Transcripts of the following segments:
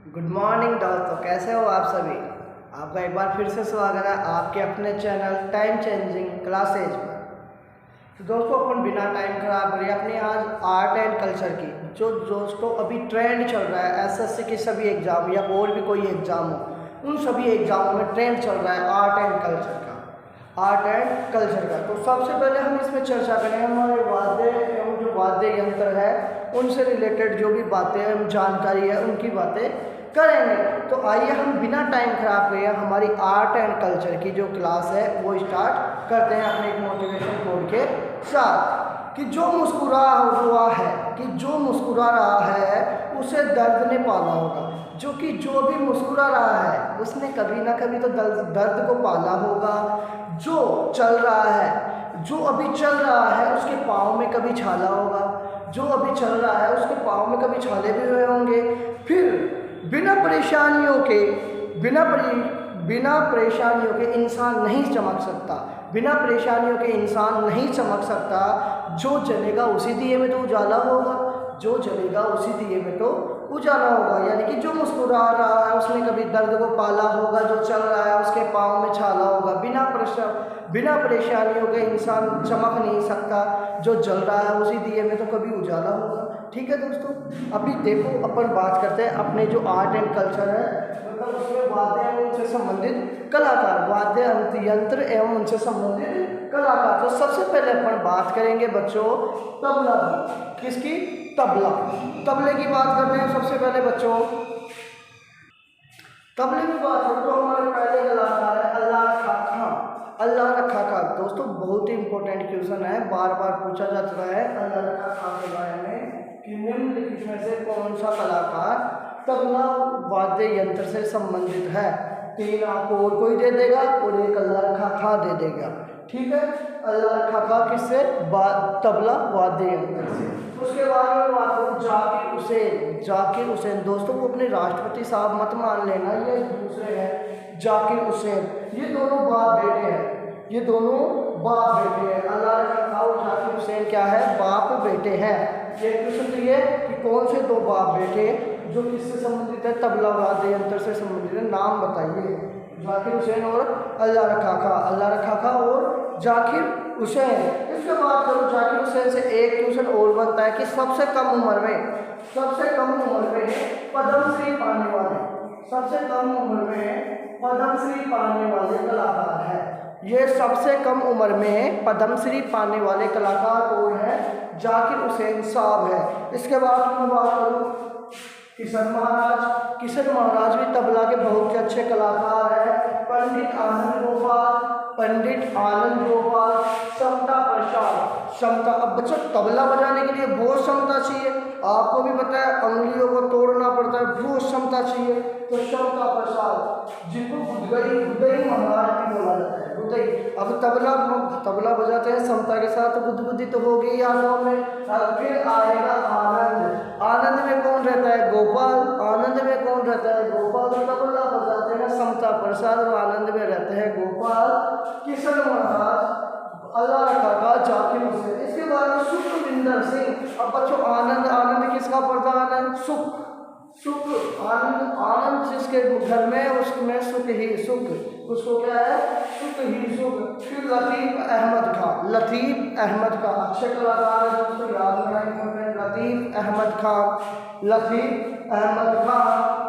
Good morning दोस्तों, कैसे हो आप सभी। आपका एक बार फिर से स्वागत है आपके अपने चैनल टाइम चेंजिंग क्लासेज पर। तो दोस्तों, अपन बिना टाइम खराब करिए अपनी आज आर्ट एंड कल्चर की जो दोस्तों अभी ट्रेंड चल रहा है। एसएससी के सभी एग्ज़ाम या और भी कोई एग्ज़ाम हो, उन सभी एग्ज़ामों में ट्रेंड चल रहा है आर्ट एंड कल्चर का। आर्ट एंड कल्चर का तो सबसे पहले हम इसमें चर्चा करेंगे हमारे वाद्य एवं जो वाद्य यंत्र है उनसे रिलेटेड जो भी बातें एवं जानकारी है उनकी बातें करेंगे। तो आइए हम बिना टाइम खराब किए हमारी आर्ट एंड कल्चर की जो क्लास है वो स्टार्ट करते हैं अपने एक मोटिवेशन कोड के साथ। कि जो मुस्कुरा रहा है उसे दर्द ने पाला होगा। जो भी मुस्कुरा रहा है उसने कभी ना कभी तो दर्द को पाला होगा। जो चल रहा है, जो अभी चल रहा है उसके पाँव में कभी छाला होगा। जो अभी चल रहा है उसके पाँव में कभी छाले भी हुए होंगे। फिर बिना परेशानियों के इंसान नहीं चमक सकता। बिना परेशानियों के इंसान नहीं चमक सकता। जो जलेगा उसी दिए में तो उजाला होगा। जो जलेगा उसी दिए में तो उजाला होगा। यानी कि जो मुस्कुरा रहा है उसने कभी दर्द को पाला होगा। जो चल रहा है उसके पाँव में छाला होगा। बिना परेशानियों के इंसान चमक नहीं सकता। जो जल रहा है उसी दिए में तो कभी उजाला होगा। ठीक है दोस्तों, अभी देखो अपन बात करते हैं अपने जो आर्ट एंड कल्चर है, मतलब उसमें वाद्य एवं उनसे संबंधित कलाकार, वाद्य यंत्र एवं उनसे संबंधित कलाकार। तो सबसे पहले अपन बात करेंगे बच्चों तबला की। किसकी? तबले की बात करते हैं सबसे पहले बच्चों। तबले की बात करें तो हमारे पहले कलाकार है अल्लाह रखा खां। दोस्तों बहुत ही इंपॉर्टेंट क्वेश्चन है, बार बार पूछा जाता है अल्लाह रखा खां के बारे में कि निम्नलिखित में से कौन सा कलाकार तबला वाद्य यंत्र से संबंधित है। 3 आपको और कोई दे देगा और एक अल्लाह रखा खां दे देगा। ठीक है, अल्लाह रखा खां किससे? तबला वाद्य यंत्र से। उसके बाद में बात करूँ जाकिर हुसैन। दोस्तों वो अपने राष्ट्रपति साहब मत मान लेना, ये दूसरे हैं जाकिर हुसैन। ये दोनों बाप बेटे हैं। अल्लाह रखा खां और जाकिर हुसैन क्या है? बाप बेटे हैं। ये क्वेश्चन तो ये कि कौन से 2 बाप बेटे जो किससे संबंधित है? तबला वाद्य यंत्र से संबंधित है। नाम बताइए। जाकिर हुसैन और अल्लाह रखा खां और जाकिर हुसैन। इसके बाद करो जाकिर हुसैन से एक क्वेश्चन और बनता है कि सबसे कम उम्र में पद्मश्री पाने वाले कलाकार है। ये सबसे कम उम्र में पद्मश्री पाने वाले कलाकार कौन है? जाकिर हुसैन साहब है। इसके बाद मैं बात करूँ किशन महाराज भी तबला के बहुत ही अच्छे कलाकार हैं। पंडित आनंद गोपाल, क्षमता। अब बच्चों तबला बजाने के लिए बहुत क्षमता चाहिए, आपको भी पता है अंगुलियों को तोड़ना पड़ता है, बहुत क्षमता चाहिए। तो क्षमता प्रसाद जिनको गुदई महाराज भी बोला जाता है, गुदई। अब तबला बजाते हैं क्षमता के साथ, तो बुद्धि तो होगी यादों में। फिर आएगा आनंद में कौन रहता है? गोपाल। तो तबला बजाते हैं क्षमता प्रसाद और आनंद में रहते हैं गोपाल। किशन महाराज, अल्लाह रखा खां, जाकिर हुसैन। इसके बाद में सुखविंदर सिंह। अब बच्चों आनंद किसका प्रधान है? सुख। आनंद जिसके घर में उसमें सुख ही सुख, उसको क्या है? सुख ही सुख। फिर लतीफ़ अहमद खां, अच्छे कलाकार है दोस्तों, याद रखना। लतीफ़ अहमद खां।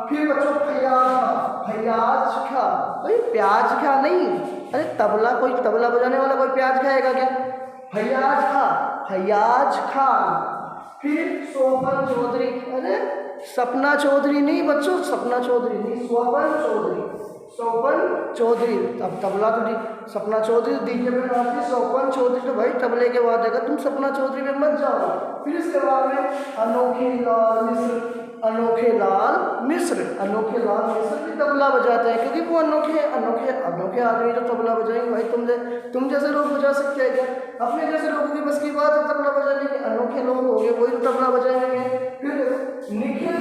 फिर बच्चों फैयाज खां। भाई प्याज खा नहीं, अरे कोई तबला बजाने वाला कोई प्याज खाएगा क्या? फैयाज खां। फिर सोपन चौधरी, अरे सपना चौधरी नहीं बच्चों, स्वपन चौधरी। अब तबला तो सपना चौधरी डीजे पे नाचती, स्वपन चौधरी तो भाई तबले के बाद है, तुम सपना चौधरी में मत जाओ। फिर इसके बाद में अनोखे लाल मिश्र भी तबला बजाते हैं, क्योंकि वो अनोखे आदमी तो तबला बजाएंगे। भाई तुम जैसे लोग बजा सकते हैं क्या? अपने जैसे लोगों की बस की बात है तबला बजाने की। अनोखे लोग हो गए वही तो तबला बजाएंगे। फिर निखिल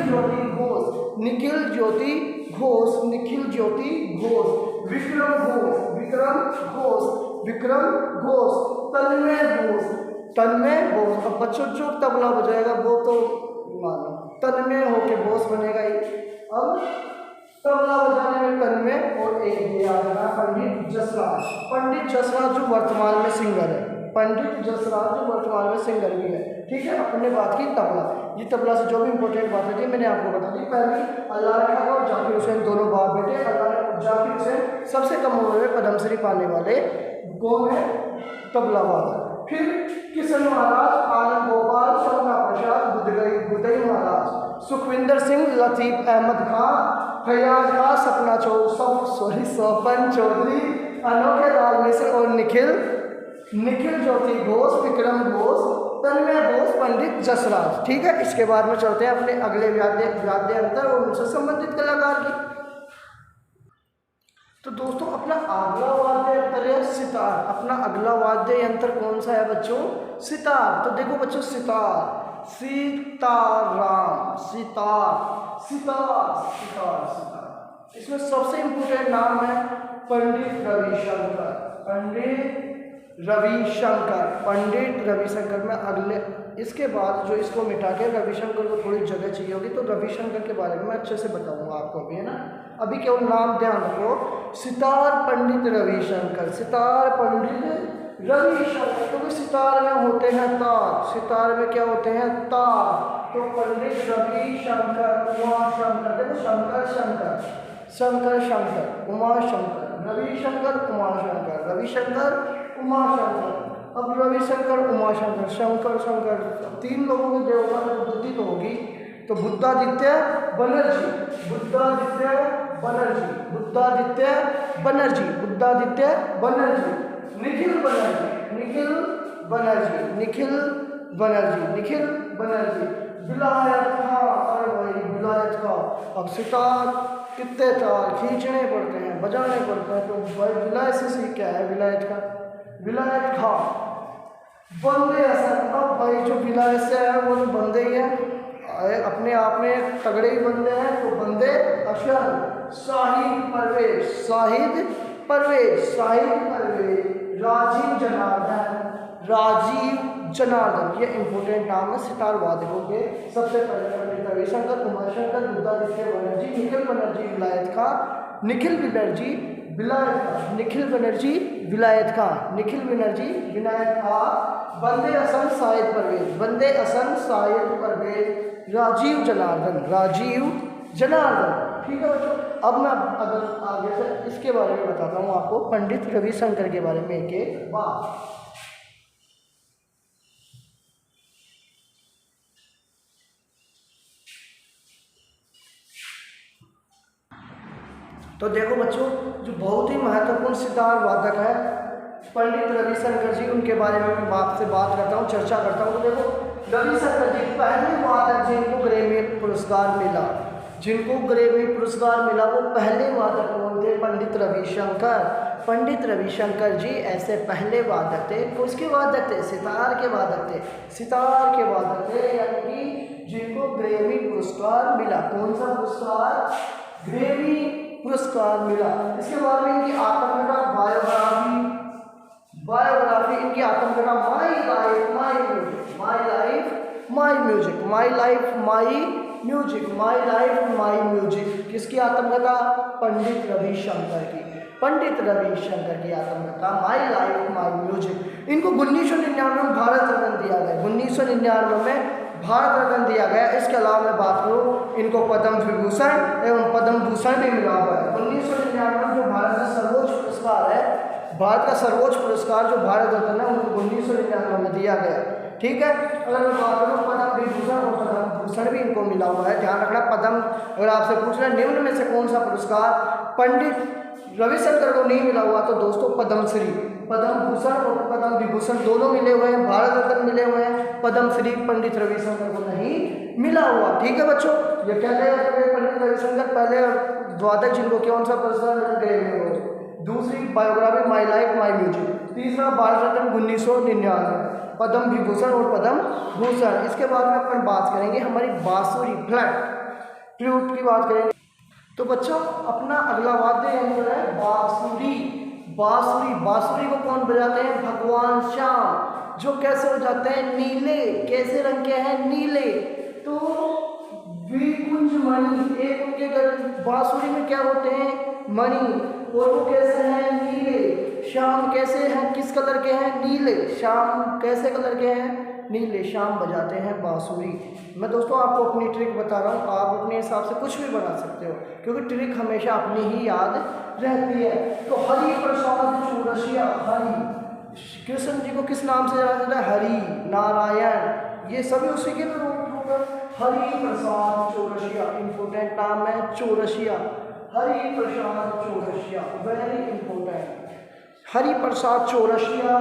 ज्योति घोष, विक्रम घोष, तन्मय घोष। अब बच्चों जो तबला बजाएगा वो तो मानो तन्मय होके बोस बनेगा ही। अब तबला बजाने में तन्मय और एक ये आ रहा पंडित जसराज। पंडित जसराज जो वर्तमान में सिंगर है, पंडित जसराज जो वर्तमान में सिंगर भी है। ठीक है, अपने बात की तबला, ये तबला से जो भी इंपॉर्टेंट बातें थी मैंने आपको बता दी। पहली, अल्लाह ने खान और जाकिर हुसैन दोनों बाप बेटे। अल्लाह ने जाकिर हुसैन सबसे कम उम्र में पद्मश्री पाने वाले कौन है? तबला वादक। फिर किशन महाराज, आनंद गोपाल, शोभना प्रसाद, बुदई महाराज, सुखविंदर सिंह, लतीफ अहमद खान, फैयाज खान, सपना स्वपन चौधरी, अनोखे लाल मिश्र और निखिल ज्योति घोष, विक्रम घोष, तन्मय घोष, पंडित जसराज। ठीक है, इसके बाद में चलते हैं अपने अगले वाद्य यंत्र और उनसे संबंधित कलाकार की। तो दोस्तों अपना अगला वाद्य यंत्र है सितार। अपना अगला वाद्य यंत्र कौन सा है बच्चों? सितार। तो देखो बच्चों, सितार, सीताराम, सितार, सितार, सितार, सितार। इसमें सबसे इंपोर्टेंट नाम है पंडित रविशंकर। पंडित रविशंकर, पंडित रविशंकर में अगले, इसके बाद जो इसको मिटा के रविशंकर को थोड़ी जगह चाहिए होगी, तो रविशंकर के बारे में मैं अच्छे से बताऊंगा आपको अभी, है ना। अभी केवल नाम ध्यान रखो, सितार पंडित रविशंकर, सितार पंडित रविशंकर। क्योंकि सितार में होते हैं तार, सितार में क्या होते हैं? तार। तो पंडित रविशंकर उमाशंकर, देखो शंकर शंकर, शंकर शंकर, उमाशंकर, रविशंकर उमाशंकर, रविशंकर उमाशंकर। अब रविशंकर उमाशंकर, शंकर शंकर, तीन लोगों की देवता में बुद्धि तो होगी। तो बुद्धादित्य बनर्जी, बुद्धादित्य बनर्जी, बुद्धादित्य बनर्जी, बुद्धादित्य बनर्जी, निखिल बनर्जी, निखिल बनर्जी, निखिल बनर्जी, निखिल बनर्जी, विलायत खां। अरे भाई विलायत खां। अब सितार कितने तार खींचने पड़ते हैं, बजाने पड़ते हैं, तो भाई विलायत से सीख क्या है? विलायत का, विलायत खां। बंदे हसन, अब भाई जो विलायत से है वो तो बंदे ही है, अपने आप में तगड़े ही बंदे हैं, तो बंदे अशर। शाहिद परवेज, शाहिद परवेज, शाहिद परवेज, राजीव जनार्दन, राजीव जनार्दन। ये इंपॉर्टेंट नाम है सितार वादकों के। सबसे पहले पंडित रविशंकर उमाशंकर, बुद्धादित्य बनर्जी, निखिल बनर्जी, विलायत खां, निखिल बनर्जी, विलायत खां, निखिल बनर्जी, विलायत खां, निखिल बनर्जी, विलायत खां, बंदे हसन शाहिद परवेज, बंदे हसन शाहिद परवेज, राजीव जनार्दन, राजीव जनार्दन। ठीक है बच्चों, अब मैं अगर आगे से इसके बारे में बताता हूँ आपको, पंडित रविशंकर के बारे में के बाद। तो देखो बच्चों, जो बहुत ही महत्वपूर्ण सितार वादक है पंडित रविशंकर जी, उनके बारे में मैं आपसे बात करता हूँ, चर्चा करता हूँ। तो देखो रविशंकर जी पहले वादक जिनको ग्रैमी पुरस्कार मिला, जिनको ग्रैमी पुरस्कार मिला, वो पहले वादक कौन थे? पंडित रविशंकर। पंडित रविशंकर जी ऐसे पहले वादक थे। किसके वादक थे? सितार के वादक थे, सितार के वादक थे, यानी कि जिनको ग्रैमी पुरस्कार मिला। कौन सा पुरस्कार? ग्रैमी पुरस्कार मिला। इसके बाद में इनकी आत्मकथा बायोग्राफी, इनकी आत्मकथा my life my music, my life my music, my life my music, my life my music. किसकी आत्मकथा? पंडित रविशंकर की, पंडित रविशंकर की आत्मकथा माई लाइफ माई म्यूजिक। इनको 1999 में भारत रत्न दिया गया, 1999 में भारत रत्न दिया गया। इसके अलावा मैं बात करूँ, इनको पद्म विभूषण एवं पद्म भूषण भी मिला हुआ है। 1999 में जो भारत का सर्वोच्च पुरस्कार है, भारत का सर्वोच्च पुरस्कार जो भारत रत्न है, उनको 1999 में दिया गया। ठीक है, अगर मैं बात करूँ पद्म विभूषण और पद्म भूषण भी इनको मिला हुआ है। ध्यान रखना, पद्म अगर आपसे पूछ रहे हैं निम्न में से कौन सा पुरस्कार पंडित रविशंकर को नहीं मिला हुआ, तो दोस्तों पद्मश्री, पद्म भूषण और पद्म विभूषण दोनों मिले हुए हैं, भारत रत्न मिले हुए हैं, पद्मश्री पंडित रविशंकर को नहीं मिला हुआ। ठीक है बच्चों, ये कहते हैं पंडित रविशंकर पहले वादक जिनको कौन सा पुरस्कार मिल गए। दूसरी biography my life my music, तीसरा भारत रत्न 1999, पद्म विभूषण और पद्म भूषण। इसके बाद में अपन बात करेंगे हमारी बांसुरी, फ्लूट की बात करेंगे। तो बच्चों अपना अगला वाद्य यंत्र है बांसुरी। बांसुरी, बांसुरी को कौन बजाते हैं? भगवान श्याम, जो कैसे हो जाते हैं? नीले। कैसे रंग के हैं? नीले। तो द्विकुंज मणि, एक उनके बांसुरी में क्या होते हैं, मणि, और वो कैसे हैं, नीले। श्याम कैसे हैं, किस कलर के हैं, नीले। श्याम कैसे कलर के हैं, नीले। श्याम बजाते हैं बांसुरी। मैं दोस्तों आपको अपनी ट्रिक बता रहा हूँ, आप अपने हिसाब से कुछ भी बना सकते हो, क्योंकि ट्रिक हमेशा अपनी ही याद रहती है। तो हरि प्रसाद चौरसिया, हरि कृष्ण जी को किस नाम से जाना जाता है, हरि, नारायण, ये सभी उसी के रूप होगा। हरि प्रसाद चौरसिया, इंपोर्टेंट नाम है चौरसिया, हरि प्रसाद चौरसिया, वेरी इंपोर्टेंट। हरि प्रसाद चौरसिया।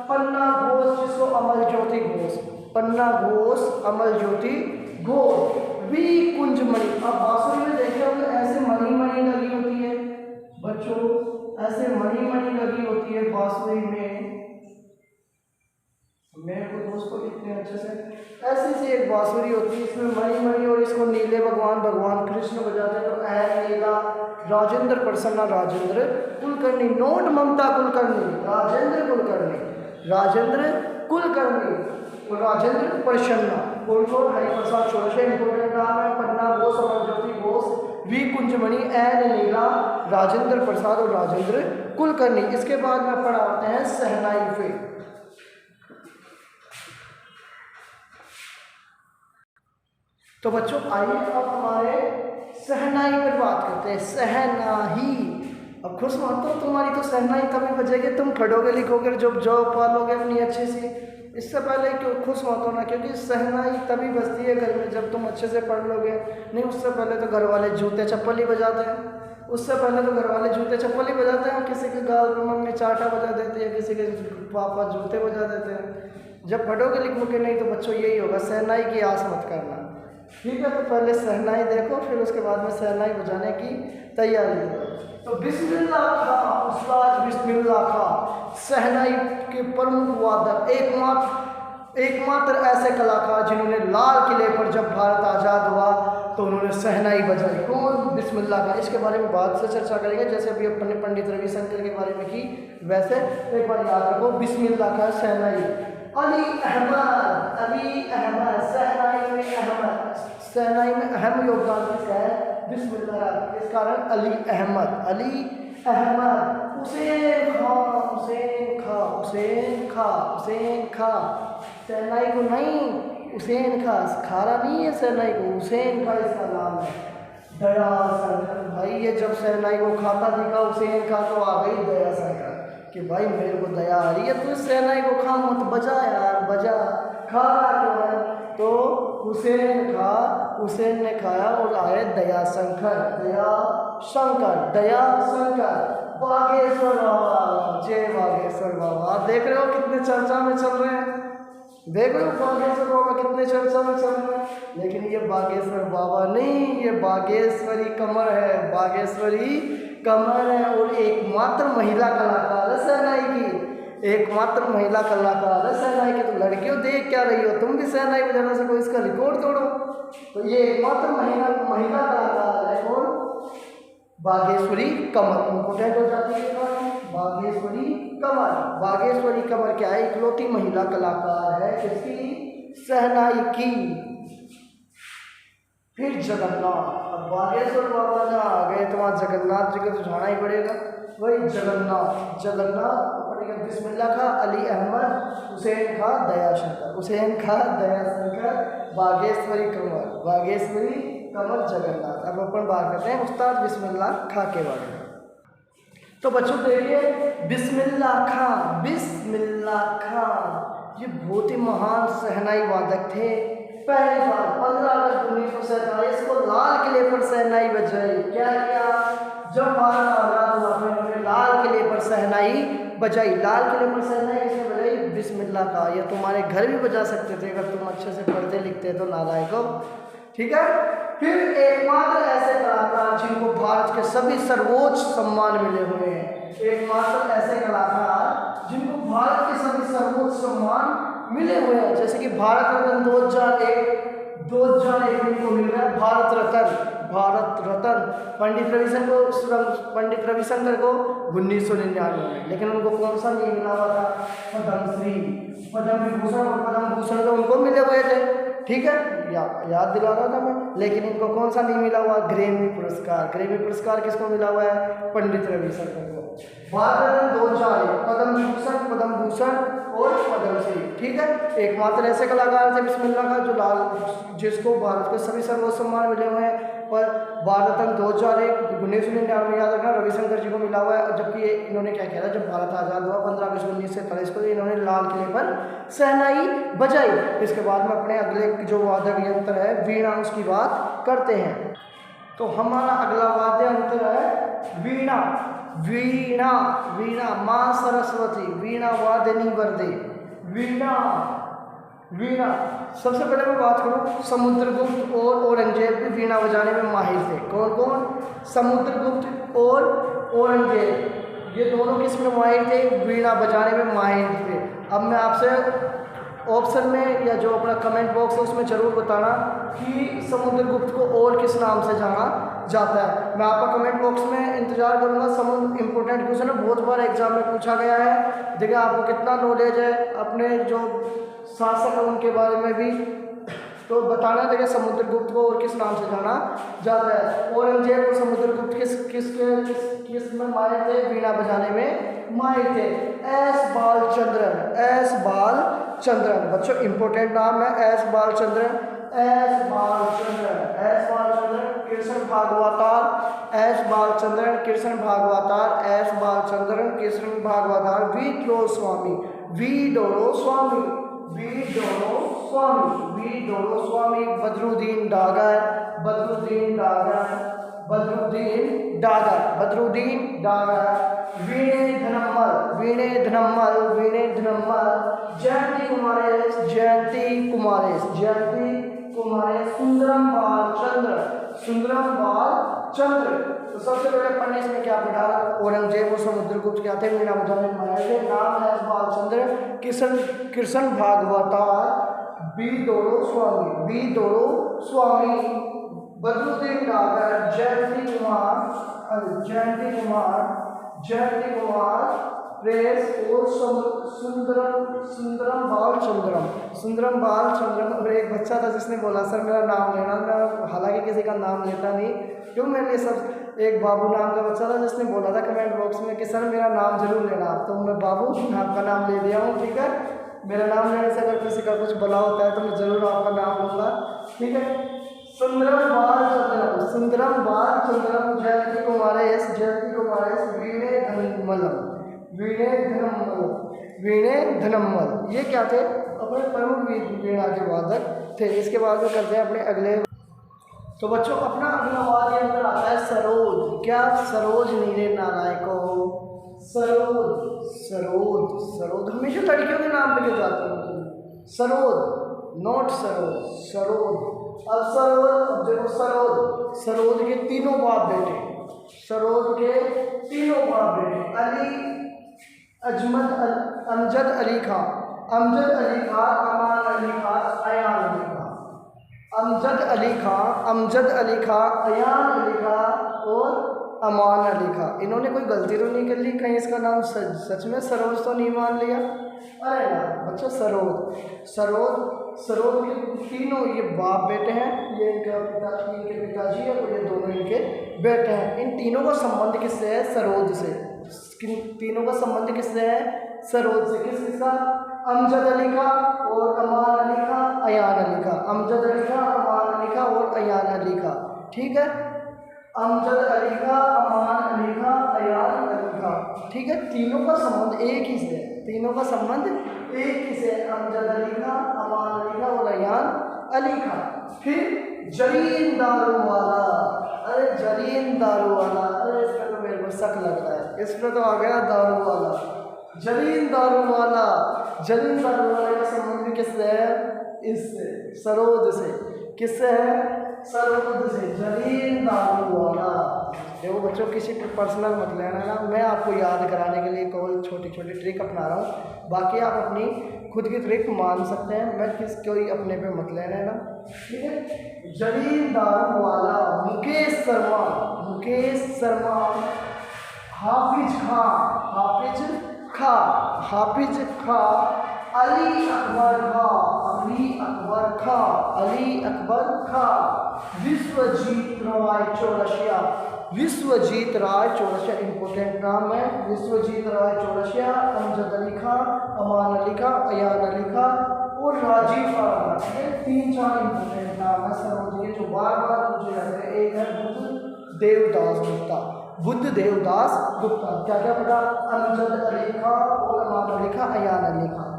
पन्ना घोष, जिसको अमल ज्योति घोष, पन्ना घोष, अमल ज्योति घोष। द्विकुंज मणि, अब बांसुरी में देखे होंगे ऐसे मणि मणि लगी होती है बच्चों, ऐसे मणि मणि लगी होती है बांसुरी में। मेरे को दोस्तों इतने अच्छे से ऐसी सी एक बांसुरी होती है, इसमें मणि मणि, और इसको नीले भगवान कृष्ण बजाते हैं। तो ऐ नीला, राजेंद्र प्रसन्ना, राजेंद्र कुलकर्णी, नोट ममता कुलकर्णी, राजेंद्र कुलकर्णी, राजेंद्र कुलकर्णी, और राजेंद्र प्रसन्ना, उनको हरिप्रसाद चौरसिया इंपोर्टेंट नाम है। पन्ना घोष, अमर ज्योति घोष, द्विकुंज मणि, ऐन नीला, राजेंद्र प्रसाद और राजेंद्र कुलकर्णी। इसके बाद में पढ़ाते हैं सहनाई पे। तो बच्चों आइए अब हमारे सहनाई पर बात करते हैं। सहनाई, अब खुश मत हो, तुम्हारी तो सहनाई तभी बजेगी तुम पढ़ोगे लिखोगे, जब जॉब पालोगे अपनी अच्छी सी। इससे पहले क्यों खुश मत होना, क्योंकि सहनाई तभी बजती है घर में जब तुम अच्छे से पढ़ लोगे। नहीं, उससे पहले तो घर वाले जूते चप्पल ही बजाते हैं, उससे पहले तो घर वाले जूते चप्पल ही बजाते हैं। किसी के गाल पर मम्मी चाटा बजा देती है, किसी के पापा जूते बजा देते हैं। जब पढ़ोगे लिखोगे नहीं तो बच्चों यही होगा, सहनाई की आस मत करना, ठीक है। तो पहले सहनाई देखो, फिर उसके बाद में सहनाई बजाने की तैयारी करो। तो बिस्मिल्लाह खां, उस्ताद बिस्मिल्लाह खां, सहनाई के प्रमुख वादक, एकमात्र ऐसे कलाकार जिन्होंने लाल किले पर जब भारत आज़ाद हुआ तो उन्होंने सहनाई बजाई। कौन? बिस्मिल्लाह खां। इसके बारे में बाद से चर्चा करेंगे, जैसे अभी अपने पंडित रविशंकर के बारे में की, वैसे एक बार याद रखो बिस्मिल्लाह खां सहनाई। अली अहमद, अली अहमद, सहनाई में अहमद, सहनाई में अहम योगदान किसका है? बिस्मिल्लाह। इस कारण अली अहमद, अली अहमद। हुसैन खां, हुसैन खां, हुसैन खां, हुसैन खां, सहनाई को नहीं, हुसैन खां, खारा नहीं है सहनाई को, हुसैन खां इसका नाम है। दया शंकर, भाई ये जब सहनाई को खाता दिखा हुसैन खां तो आ गई दया शंकर कि भाई मेरे को दया आ रही है, तू सहनाई को खा मत, बजा यार, बजा, खा क्यों है? तो हुसैन खा, हुसैन ने खाया और आए दया शंकर, दया शंकर, दया शंकर, बागेश्वर बाबा, जय बागेश्वर बाबा। देख रहे हो कितने चर्चा में चल रहे हैं, देख रहे हो बागेश्वर बाबा कितने चर्चा में चल रहे हैं। लेकिन ये बागेश्वर बाबा नहीं, ये बागेश्वरी कमर है, बागेश्वरी कमर है। और एकमात्र महिला कलाकार है सहनाई की, एकमात्र महिला कलाकार है सहनाई की। तो लड़कियों देख क्या रही हो, तुम भी सहनाई बजाना सको, इसका रिकॉर्ड तोड़ो। तो ये एकमात्र महिला कलाकार है कौन? बागेश्वरी कमर, इंपोर्टेंट हो जाती है बागेश्वरी कमर। बागेश्वरी कमर क्या है? इकलौती महिला कलाकार है किसकी? सहनाई की। फिर जगन्नाथ, अब बागेश्वर बाबा जहाँ आ गए तो वहाँ जगन्नाथ जी को तो जाना ही पड़ेगा। वही जगन्नाथ, जगन्नाथ पढ़ेगा बिस्मिल्लाह खां, अली अहमद, हुसैन खां, दया शंकर, हुसैन खां, दया शंकर, बागेश्वरी कमर, बागेश्वरी कमर, जगन्नाथ। अब अपन बात करते हैं उस्ताद बिस्मिल्लाह खां के बारे में। तो बच्चों देखिए बिस्मिल्लाह खां, बिस्मिल्लाह खां ये बहुत ही महान सहनाई वादक थे। पहली बार 15 अगस्त 1947 को लाल किले पर सहनाई बजाई। क्या किया? जब भारत आज़ाद हुआ तो इन्होंने लाल किले पर सहनाई बजाई। लाल किले पर सहनाई किसने बजाई? बिस्मिल्लाह खां। ये तुम्हारे घर भी बजा सकते थे अगर तुम अच्छे से पढ़ते लिखते तो, नालायकों, ठीक है। फिर एकमात्र ऐसे कलाकार जिनको भारत के सभी सर्वोच्च सम्मान मिले हुए हैं, एकमात्र ऐसे कलाकार जिनको भारत के सभी सर्वोच्च सम्मान मिले हुए हैं, जैसे कि भारत रत्न 2001 को मिल रहा है, भारत रत्न, भारत रत्न पंडित रविशंकर को 1999 में। लेकिन उनको कौन सा नहीं मिला हुआ था? पद्मश्री, पद्म विभूषण और पद्म भूषण तो उनको मिले हुए थे, ठीक है, याद दिला रहा था मैं। लेकिन इनको कौन सा नहीं मिला हुआ? ग्रेमी पुरस्कार। ग्रेमी पुरस्कार किसको मिला हुआ है? पंडित रविशंकर को। भारत रत्न 2001, पद्म भूषण और पद्मश्री। ठीक है, एकमात्र ऐसे कलाकार थे बिस्मिल्लाह खां जिसको भारत के सभी सर्वोच्च सम्मान मिले हुए हैं। पर भारत रत्न 2001 1999 याद रखना रविशंकर जी को मिला हुआ है। जबकि इन्होंने क्या किया था, जब भारत आज़ाद हुआ 15 अगस्त 1947 को, इन्होंने लाल किले पर शहनाई बजाई। इसके बाद में अपने अगले जो वाद्य यंत्र है वीणा, उसकी बात करते हैं। तो हमारा अगला वाद्य यंत्र है वीणा। वीणा वीणा माँ सरस्वती वीणा वादिनी वरदे। वीणा वीणा सबसे पहले मैं बात करूं, समुद्रगुप्त और औरंगजेब भी वीणा बजाने में माहिर थे। कौन कौन? समुद्रगुप्त और औरंगजेब, ये दोनों किस में माहिर थे? वीणा बजाने में माहिर थे। अब मैं आपसे ऑप्शन में या जो अपना कमेंट बॉक्स है उसमें ज़रूर बताना कि समुद्रगुप्त को और किस नाम से जाना जाता है। मैं आपका कमेंट बॉक्स में इंतजार करूंगा। इंपॉर्टेंट क्वेश्चन है, बहुत बार एग्जाम में पूछा गया है। देखिए आपको कितना नॉलेज है अपने जो शासक है उनके बारे में भी तो बताना। देखिए समुद्रगुप्त को और किस नाम से जाना जाता है? औरंगजेब और समुद्रगुप्त किस में माहिर थे? वीणा बजाने में माहिर थे। एस बालचंद्रन। एस बालचंद्रन बच्चों इंपॉर्टेंट नाम है, S Balachandran. S Balachandran. S Balachandran Krishna Bhagavatar. S Balachandran Krishna Bhagavatar. S Balachandran Krishna Bhagavatar. V Doraiswamy. V Doraiswamy. V Doraiswamy. V Doraiswamy. Badruddin Dagar. Badruddin Dagar. Badruddin Dagar. Badruddin Dagar. Veena Dhanammal. Veena Dhanammal. Veena Dhanammal. Jayanthi Kumaresh. Jayanthi Kumaresh. Jayanthi Kumaresh. Sundaram Balachander. Sundaram Balachander. तो सबसे पहले पढ़ने इसमें क्या पढ़ा? औरंगजेब और समुद्रगुप्त क्या थे? वीणा बजाने में माहिर थे। नाम है बालचंद्र। कृष्ण भागवतार। बी डोरो स्वामी। बी डोरो स्वामी। बदरुद्दीन डागर। जयंती कुमार। जयंती कुमार। जयंती कुमार प्रेस और सुंदरम बालचंद्रम। सुंदरम बालचंद्रम। और एक बच्चा था जिसने बोला सर मेरा नाम लेना। मैं हालांकि किसी का नाम लेता नहीं क्यों, मैंने सब एक बाबू नाम का बच्चा था जिसने बोला था कमेंट बॉक्स में कि सर मेरा नाम जरूर लेना। तो मैं बाबू आपका नाम ले दिया हूँ। ठीक है, मेरा नाम लेने से अगर किसी का कुछ भला होता है तो मैं जरूर आपका नाम लूँगा। ठीक है, सुंदरम बालचंद्रम। सुंदरम बालचंद्रम। जयंती कुमारेश। जयंती कुमारेश। वीणे धनम्मल। वीणे धनम्मल। वीणे धनम्मल ये क्या थे? अपने प्रमुख वीणा के वादक थे। इसके बाद में करते हैं अपने अगले। तो बच्चों अपना अगला वाद्य यंत्र आता है सरोद। क्या? सरोज नीरे नारायको। सरोद। सरोद। सरोद हमेशा लड़कियों के नाम पे क्यों जाते हैं? सरोद नॉट सरोद। सरोद। अब सरोद देखो, सरोद सरोद के तीनों बाप बेटे। सरोद के तीनों बाप बेटे अली, अमजद अली खां। अमजद अली खां, अमान अली खां, अयान अली खां। अमजद अली खां, अमजद अली खां, अयान अली खां और अमान अली खां। इन्होंने कोई गलती तो नहीं कर ली? कहीं इसका नाम सच में सरोज तो नहीं मान लिया? अरे ना बच्चों, सरोद। सरोद सरोद के तीनों ये बाप बेटे हैं। ये इनके पिताजी है और ये दोनों इनके बेटे हैं। इन तीनों का संबंध किससे है? सरोद से। तीनों का संबंध किससे है? सरोद से। किसका? अमजद अली का और अमान अली का, अयान अली का। अमजद अली का, अमान अली का और अयान अली का। ठीक है, अमजद अली का, अमान अली का, अयान अली का। ठीक है, तीनों का संबंध एक ही से। तीनों का संबंध एक ही से। अमजद अली का, अमान अली का और अयान अली का। फिर जरीन दारू वाला। अरे जरीन दारू वाला, अरे इस पर तो मेरे को शक लग रहा है। इस पर तो आ गया दारू वाला। जरीन दारू वाला। जरीन दारू वाले का संबंध किससे है? इससे, सरोद से। किससे है? सरोद से। जरीन दारू वाला। देखो बच्चों, किसी पर्सनल मत लेना ना, मैं आपको याद कराने के लिए केवल छोटी छोटी ट्रिक अपना रहा हूँ। बाकी आप अपनी खुद की ट्रिक मान सकते हैं, मैं कोई अपने पे मत लेना ना। ठीक है, जरीन दारू वाला। मुकेश शर्मा। मुकेश शर्मा। हाफिज खां। हाफिज खां। हाफिज खां। अली अकबर खां। अली अकबर खां। अली अकबर खां। विश्वजीत राय चौरसिया। विश्वजीत राय चौरसिया इंपॉर्टेंट नाम है। विश्वजीत राय चौरसिया, अमजद अली खां, अमान अली खां, अयान अली खां और राजीव राणा। ये 3-4 इंपॉर्टेंट नाम है सरोज के जो बार बार पूछे जाते हैं। एक है बुद्ध देवदास गुप्ता। बुद्ध देवदास गुप्ता। क्या क्या पढ़ा? अमजद अली खां और अमान अली खां, अयान अली खां।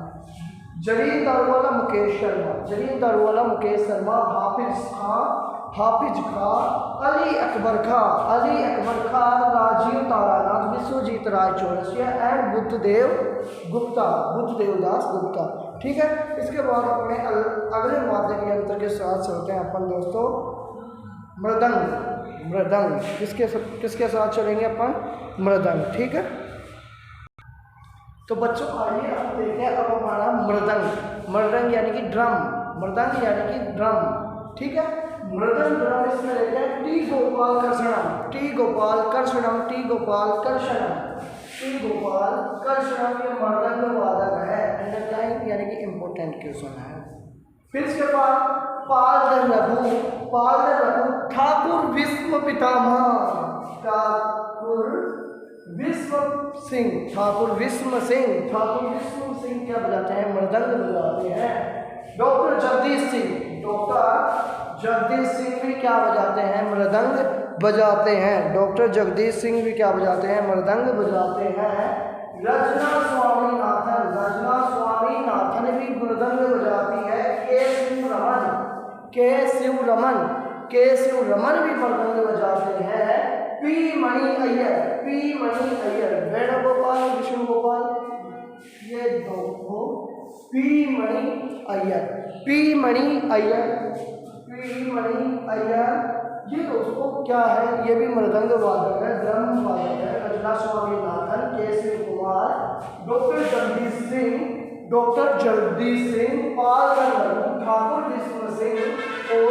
जरीन दारूवाला मुकेश शर्मा। जरीन दारूवाला मुकेश शर्मा। हाफिज खां, अली अकबर खां, राजीव तारानाथ, विश्वजीत राय चौरसिया एंड बुद्धदेव गुप्ता, बुद्ध देवदास गुप्ता। ठीक है। इसके बाद अपने अगले माध्यम के अंतर के साथ चलते हैं अपन दोस्तों। मृदंग किसके साथ चलेंगे अपन? मृदंग। ठीक है। तो बच्चों आइए अब देखते हैं अब हमारा मृदंग यानी कि ड्रम। मृदंग यानी कि ड्रम। ठीक है। मृदंग ड्रम इसमें लेते हैं टी गोपाल कर्षणम ये मृदंग वादक है। अंडरलाइन यानी कि इंपॉर्टेंट क्वेश्चन है। फिर इसके बाद पालधर रघु ठाकुर विश्व पितामह ठाकुर विश्व सिंह क्या बजाते हैं? मृदंग बजाते हैं। डॉक्टर जगदीश सिंह भी क्या बजाते हैं? मृदंग बजाते हैं। डॉक्टर जगदीश सिंह भी क्या बजाते हैं? मृदंग बजाते हैं। रचना स्वामीनाथन भी मृदंग बजाती है। के शिवरमन भी मृदंग बजाते हैं। पी मणि अय्यर वेणुगोपाल विष्णु गोपाल ये दो पी मणि अय्यर ये दोस्तों क्या है? ये भी मृदंग वादक है, ड्रम वादक है। रचना स्वामीनाथन, के शिव कुमार, डॉक्टर जगदीश सिंह, पालधर रघु, ठाकुर विश्व सिंह और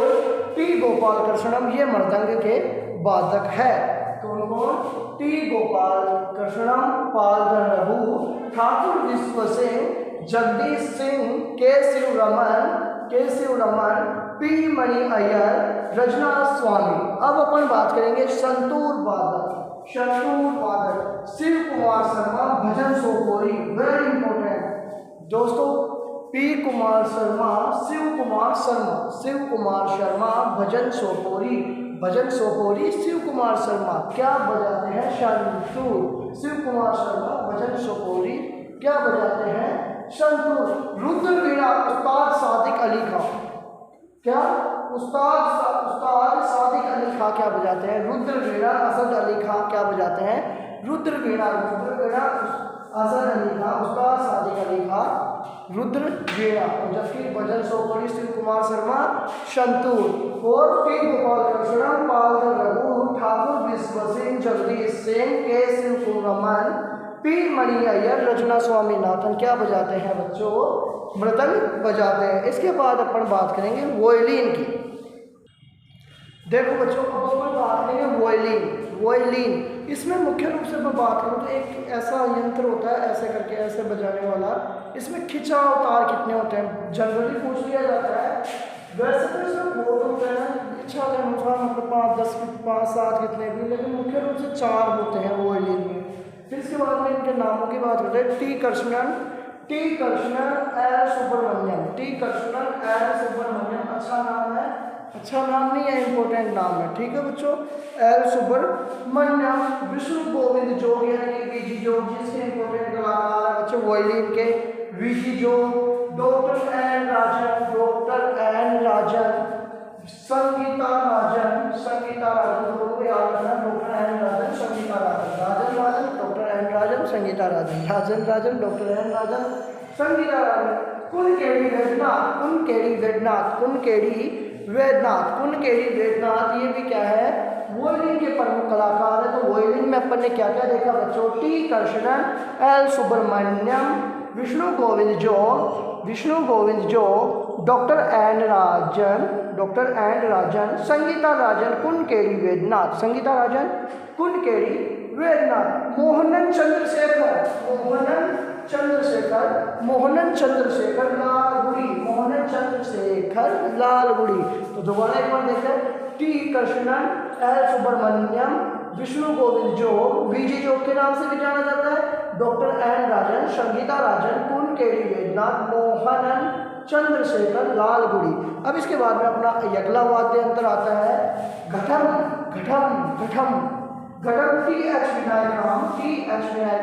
टी गोपाल कृष्णम ये मृदंग के वादक है। कौन? टी गोपाल कृष्णम, पालधर रघु, ठाकुर विश्व सिंह, जगदीश सिंह, के शिव रमन, पी मणि अय्यर, रचना स्वामी। अब अपन बात करेंगे संतूर वादक। शिव कुमार शर्मा भजन सोपोरी। वेरी इंपॉर्टेंट दोस्तों। पी कुमार शर्मा, शिव कुमार शर्मा भजन सोपोरी, शिव कुमार शर्मा क्या बजाते हैं? संतूर। शिव कुमार शर्मा भजन सोपोरी क्या बजाते हैं? संतूर। रुद्र वीणा उस्ताद सादिक अली खां क्या? उस्ताद सादिक अली खां क्या बजाते हैं? रुद्र वीणा असद अली खां क्या बजाते हैं? रुद्र वीणा असद अली खां, उस्ताद सादिक अली खां रुद्र वीणा। जबकि भजन सोपोरी शिव कुमार शर्मा संतूर और टी गोपाल कृष्णम, पालधर रघु, ठाकुर विश्व सिंह, जगदीश सिंह, के शिव रमन, पी मणि अय्यर, रचना स्वामीनाथन क्या बजाते हैं बच्चों? मृदंग बजाते हैं। इसके बाद अपन बात करेंगे वोयलिन की। देखो बच्चों अब अपन बात करेंगे वोयलिन। इसमें मुख्य रूप से मैं बात करूँ तो एक ऐसा यंत्र होता है ऐसे करके ऐसे बजाने वाला। इसमें खिंचाव तार कितने होते हैं जनरली पूछ लिया जाता है। वैसे तो इसमें बहुत होते हैं, इच्छा के अनुसार मतलब 5, 10, 5, 7 कितने भी, लेकिन मुख्य रूप से 4 होते हैं वोयलिन में। फिर इसके बाद में इनके नामों की बात करते हैं। टी कृष्णन, एल सुब्रमण्यम अच्छा नाम है, अच्छा नाम नहीं है, इंपॉर्टेंट नाम है। ठीक है बच्चों। एल सुब्रमण्यम, विष्णु गोविंद जोग यानी कि वीजी जोग जिसके इंपॉर्टेंट कलाकार है बच्चों वोयलिन के, वीजी जोग। डॉक्टर एन राजन, संगीता राजन दोनों को याद रखना। डॉक्टर एन राजन, संगीता राजन, डॉक्टर एन राजन, संगीता राजन, डॉक्टर एन राजन, संगीता राजन। कुनकेड़ी वेदनाथ ये भी क्या है? वोयलिन के प्रमुख कलाकार है। तो वोयलिन में अपन ने क्या क्या देखा बच्चों? टी कृष्णन, एल सुब्रमण्यम, विष्णु गोविंद जो, डॉक्टर एन राजन, संगीता राजन, कुनकेड़ी वेदनाथ, मोहनन चंद्रशेखर लालगुड़ी। तो दोबारा एक बार देखते हैं। टी कृष्णन, एल सुब्रमण्यम, विष्णु गोविंद जोग, वीजी जोग के नाम से भी जाना जाता है, डॉक्टर एन राजन, संगीता राजन, कुन केडी वेदनाथ, मोहनन चंद्रशेखर लालगुड़ी। अब इसके बाद में अपना अगला वाद्य यंत्र आता है घटम। घटम घटम घटम टी.एच. विनायक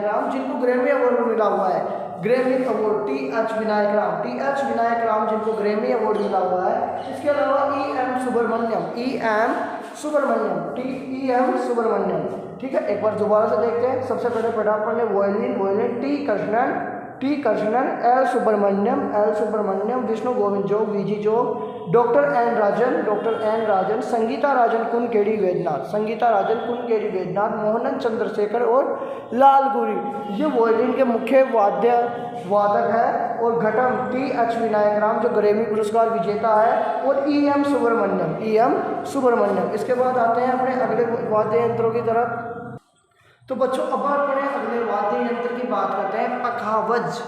राम जिनको ग्रैमी अवार्ड मिला हुआ है, Grammy award TH. Vinayak Ram जिनको ग्रैमी अवार्ड मिला हुआ है। इसके अलावा ई.एम. सुब्रमण्यम, ठीक है। एक बार दोबारा से देखते हैं। सबसे पहले पढ़ा आपने वोयलिन टी कृष्णन, एल सुब्रमण्यम, विष्णु गोविंद जोग, वीजी जोग, डॉक्टर एन राजन, संगीता राजन कुन केडी वेदनाथ, मोहनन चंद्रशेखर और लालगुड़ी। ये वोयलिन के मुख्य वादक है। और घटम टी.एच. विनायक राम जो ग्रैमी पुरस्कार विजेता है, और ई.एम. सुब्रमण्यम। इसके बाद आते हैं अपने अगले वाद्य यंत्रों की तरफ। तो बच्चों अब अपने अगले वाद्य यंत्र की बात करते हैं पखावज।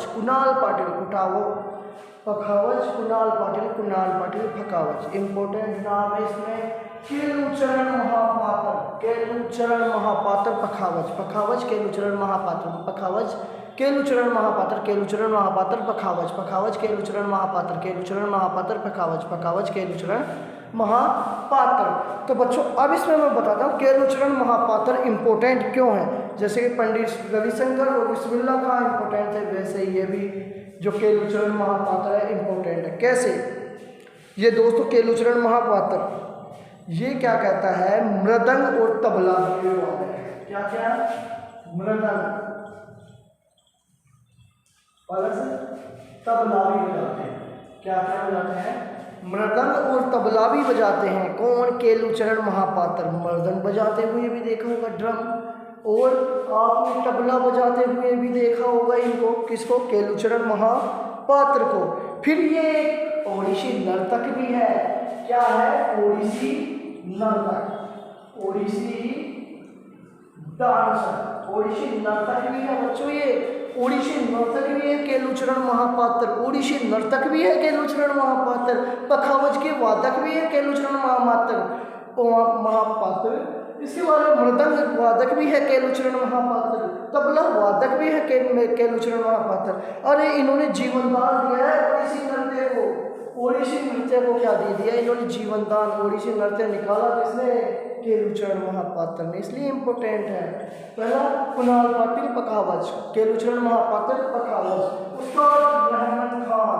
कुणाल पाटिल पखावज, पखावज। इंपॉर्टेंट नाम है इसमें केलुचरण महापात्र पखावज, केलुचरण महापात्र पखावज, केलुचरण महापात्र पखावज, केलुचरण महापात्र। तो बच्चों अब इसमें मैं बताता हूँ केलुचरण महापात्र इम्पोर्टेंट क्यों है। जैसे कि पंडित रविशंकर और बिस्मिल्लाह खां इम्पोर्टेंट थे, वैसे ये भी जो केलुचरण महापात्र है इम्पोर्टेंट है। कैसे ये दोस्तों, केलुचरण महापात्र ये क्या कहता है, मृदंग और तबला के वादक है। क्या मृदंग और तबला भी बजाते हैं। क्या बजाते हैं, मृदंग और तबला भी बजाते हैं। कौन, केलुचरण महापात्र। मृदंग बजाते हुए भी देखा होगा, ड्रम, और आपने तबला बजाते हुए भी देखा होगा इनको, किसको, केलुचरण महापात्र को। फिर ये ओडिसी नर्तक भी है। क्या है, ओडिसी नर्तक, ओडिसी डांसर, ओडिसी नर्तक भी है बच्चों। ये ओडिसी नर्तक भी है केलुचरण महापात्र, ओडिसी नर्तक भी है केलुचरण महापात्र, पखावज के वादक भी है केलुचरण महापात्र। इसके बाद मृदंग वादक भी है केलुचरण महापात्र, तबला वादक भी है केलुचरण महापात्र। अरे इन्होंने जीवन दान दिया है ओडिसी नृत्य को। ओडिसी नृत्य को क्या दे दिया इन्होंने, जीवन दान। ओडिसी नृत्य निकाला किसने, केलुचरण महापात्र ने, इसलिए इम्पोर्टेंट है। पहला कुणाल पाटिल पखावज, केलुचरण महापात्र पखावज। उस्ताद रहमान खां,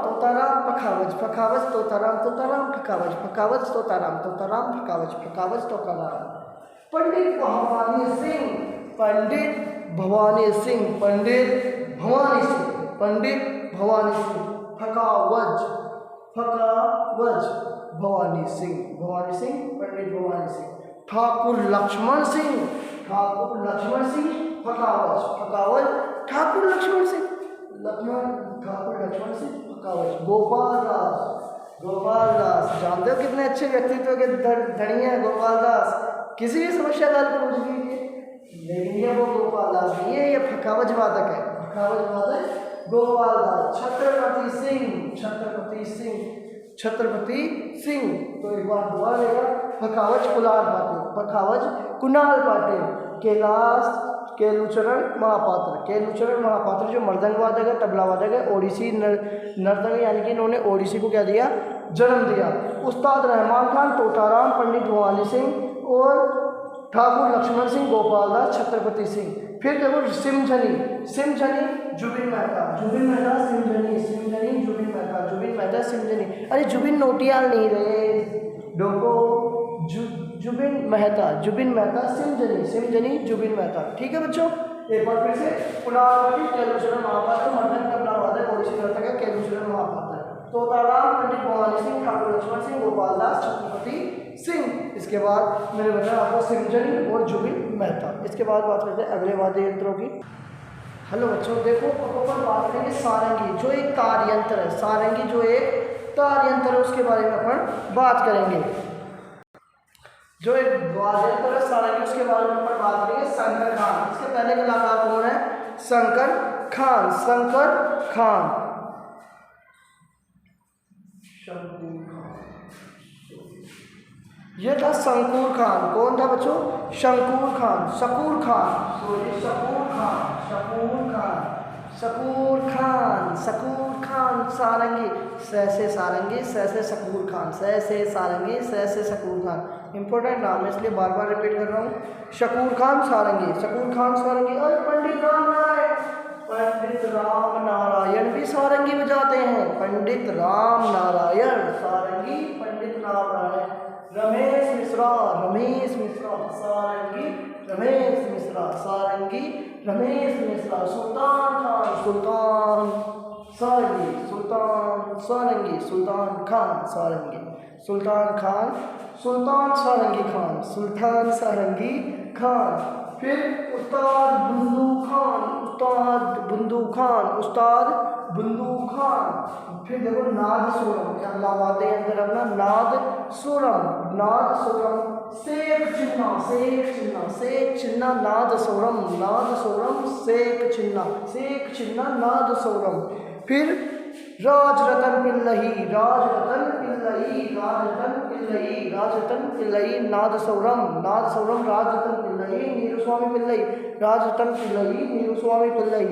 तोताराम पखावज, तोताराम पखावज, पंडित भवानी सिंह पखावज, भवानी सिंह, पंडित भवानी सिंह। ठाकुर लक्ष्मण सिंह पखावज, ठाकुर लक्ष्मण सिंह पखावज। गोपाल दास, जानते हो कितने अच्छे व्यक्तित्व के धनी हैं गोपाल दास। किसी भी समस्या का हल पूछ लीजिए, लेकिन ये वो गोपाल दास नहीं है, ये पखावज वादक है, गोपाल दास। छत्रपति सिंह। तो एक बार दोबारा लेगा, पखावज कुणाल पाटिल, केलुचरण महापात्र जो मृदंग वादक है, तबला वादक है, ओडिसी नर्तक, यानी कि इन्होंने ओडिसी को क्या दिया, जन्म दिया। उस्ताद रहमान खान, तोताराम, पंडित भवानी सिंह और ठाकुर लक्ष्मण सिंह, गोपाल दास, छत्रपति सिंह। फिर देखो सिमझनी जुबिन मेहता, अरे जुबिन नोटियाल नहीं रहे, जुबिन मेहता, सिमझनी जुबिन मेहता। ठीक है बच्चों, एक बार फिर से कुणाल पाटिल केलुचरण महापात्र, मर्दन तबला वादक, ओडिसी नर्तक है केलुचरण महापात्र, तोताराम, पंडित भवानी सिंह, ठाकुर लक्ष्मण सिंह, गोपाल दास, छत्रपति सिंह। इसके बाद मैंने बताया आपको सिमझनी और जुबिन मेहता। इसके बाद बात करते हैं अगले वाद्य यंत्रों की। हेलो बच्चों, देखो अब अपन बात करेंगे सारंगी, जो एक तार यंत्र है। सारंगी जो एक तार यंत्र है, उसके बारे में अपन बात करेंगे। जो एक ग्वालियर का सारंगी, उसके बारे में ऊपर बात करेंगे। शंकर खान, इसके पहले कलाकार कौन है? शंकर खान। शंकर खान, ये था शंकूर खान। कौन था बच्चों? शंकूर खान, शकूर खान, सॉरी शकूर खान, शकूर खान, शकूर खान, शकूर खान सारंगी, सैसे सारंगी, सैसे शकूर खान, सैसे सारंगी, सैसे शकूर खान। इंपॉर्टेंट नाम है इसलिए बार बार रिपीट कर रहा हूँ। शकूर खान सारंगी, शकूर खान सारंगी। और पंडित राम नारायण, पंडित राम नारायण भी सारंगी बजाते हैं। पंडित राम नारायण सारंगी, पंडित राम नारायण। रमेश मिश्रा, रमेश मिश्रा सारंगी, रमेश मिश्रा सारंगी, रमेश मिश्रा। सुल्तान खान, सुल्तान सारंगी, सुल्तान सारंगी, सुल्तान खान सारंगी, सुल्तान खान, सुल्तान सारंगी खान, सुल्तान सारंगी खान। फिर उस्ताद बुंदू खान, उस्ताद बुंदू खान, उस्ताद बुंदू खान। फिर देखो नाद सोरम, क्या लगाते हैं अंदर अपना? नाद सोरम, नाद सोरम। शेख चिन्ना, शेख चिन्ना, शेख चिन्ना, नाद सोरम, नाद सोरम, शेख चिन्ना, शेख चिन्ना, नाद सोरम। फिर राजरतन पिल्लई, राजरतन पिल्लई, राजरतन पिल्लई, राजरतन पिल्लई, नादसौरम, नादसौरम, राजरतन पिल्लई, नीरुस्वामी पिल्लई, राजरतन पिल्लई, नीरुस्वामी पिल्लई,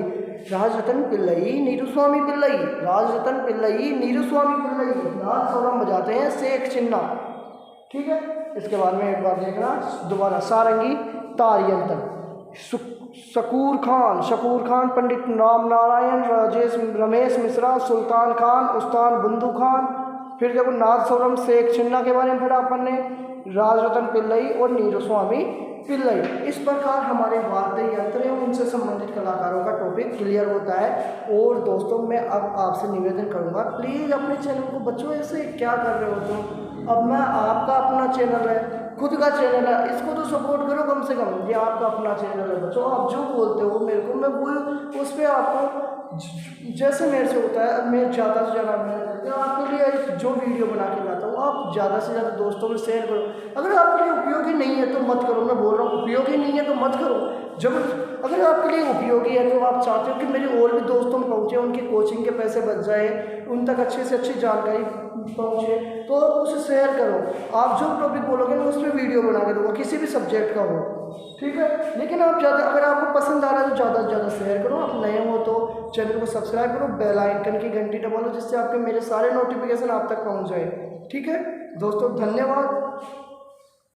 राजरतन पिल्लई, नीरुस्वामी पिल्लई, राजरतन पिल्लई, नीरुस्वामी पिल्लई। नादसौरम बजाते हैं शेख चिन्ना। ठीक है, इसके बाद में एक बार देखना दोबारा। सारंगी तारियंतन, शकूर खान, शकूर खान, पंडित राम नारायण, रमेश मिश्रा, सुल्तान खान, उस्ताद बुंदू खान। फिर देखो नादस्वरम, शेख चिन्ना के बारे में पढ़ा अपन ने, राजरतन पिल्लई और नीरुस्वामी पिल्लई। इस प्रकार हमारे वाद्य यंत्र एवं उनसे संबंधित कलाकारों का टॉपिक क्लियर होता है। और दोस्तों मैं अब आपसे निवेदन करूंगा, प्लीज़ अपने चैनल को, बच्चों ऐसे क्या कर रहे हो तुम? अब मैं आपका अपना चैनल है, खुद का चैनल है, इसको तो सपोर्ट करो कम से कम। ये आपका अपना चैनल है बच्चों, आप जो बोलते हो मेरे को, मैं वो उस पर आपको जैसे मेरे से होता है मैं ज़्यादा से ज़्यादा मेहनत करती हूँ आपके लिए। जो वीडियो बना के लाता हूँ आप ज़्यादा से ज़्यादा दोस्तों में शेयर करो। अगर आपके लिए उपयोगी नहीं है तो मत करो, मैं बोल रहा हूँ उपयोगी नहीं है तो मत करो। जब अगर आपके लिए उपयोगी है तो आप चाहते हो कि मेरे और भी दोस्तों में पहुँचे, उनकी कोचिंग के पैसे बच जाए, उन तक अच्छे से अच्छी जानकारी पहुँचे, तो उसे शेयर करो। आप जो टॉपिक बोलोगे ना उस पर वीडियो बना के दूँगा, किसी भी सब्जेक्ट का हो, ठीक है। लेकिन आप ज़्यादा, अगर आपको पसंद आ रहा है तो ज़्यादा से ज़्यादा शेयर करो। आप नए हो तो चैनल को सब्सक्राइब करो, बेल आइकन की घंटी दबाओ जिससे आपके मेरे सारे नोटिफिकेशन आप तक पहुँच जाए। ठीक है दोस्तों, धन्यवाद।